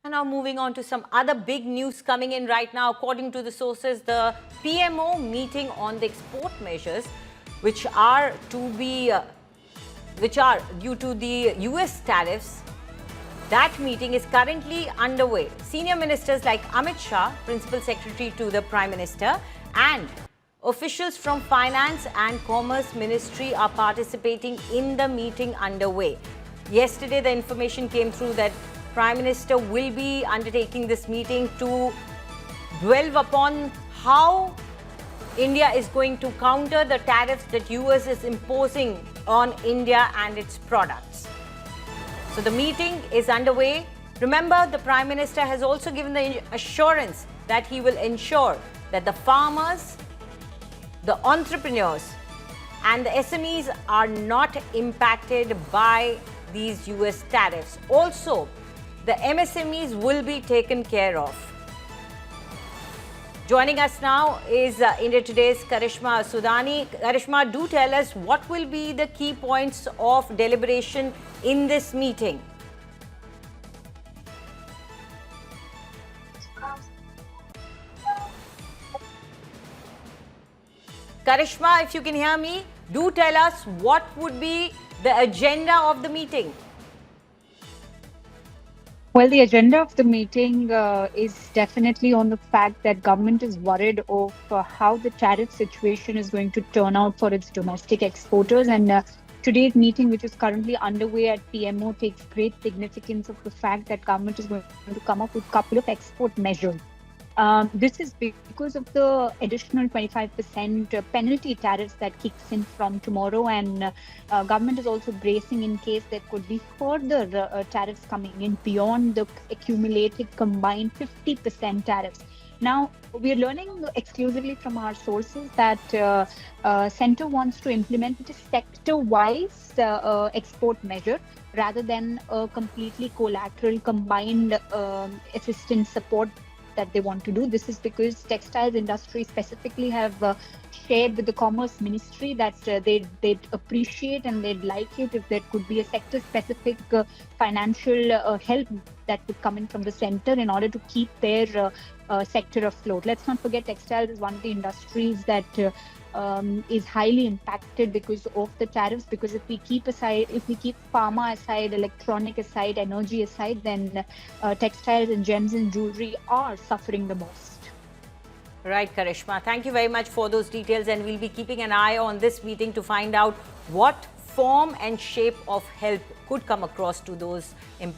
And now moving on to some other big news coming in right now. According to the sources, the PMO meeting on the export measures, which are due to the US tariffs, that meeting is currently underway. Senior ministers like Amit Shah, Principal Secretary to the Prime Minister, and officials from Finance and Commerce Ministry are participating in the meeting underway. Yesterday, the information came through that Prime Minister will be undertaking this meeting to delve upon how India is going to counter the tariffs that US is imposing on India and its products. So the meeting is underway. Remember, the Prime Minister has also given the assurance that he will ensure that the farmers, the entrepreneurs and the SMEs are not impacted by these US tariffs. Also, the MSMEs will be taken care of. Joining us now is India Today's Karishma Sudani. Karishma, do tell us what will be the key points of deliberation in this meeting. Karishma, if you can hear me, do tell us what would be the agenda of the meeting. Well, the agenda of the meeting is definitely on the fact that government is worried of how the tariff situation is going to turn out for its domestic exporters. And today's meeting, which is currently underway at PMO, takes great significance of the fact that government is going to come up with a couple of export measures. This is because of the additional 25% penalty tariffs that kicks in from tomorrow, and government is also bracing in case there could be further tariffs coming in beyond the accumulated combined 50% tariffs. Now, we are learning exclusively from our sources that Centre wants to implement a sector-wise export measure rather than a completely collateral combined assistance support that they want to do. This is because textiles industry specifically have shared with the Commerce Ministry that they'd appreciate and they'd like it if there could be a sector-specific financial help that would come in from the centre in order to keep their sector afloat. Let's not forget, textiles is one of the industries that is highly impacted because of the tariffs. Because if we keep pharma aside, electronic aside, energy aside, then textiles and gems and jewelry are suffering the most. Right, Karishma. Thank you very much for those details, and we'll be keeping an eye on this meeting to find out what form and shape of help could come across to those impacted.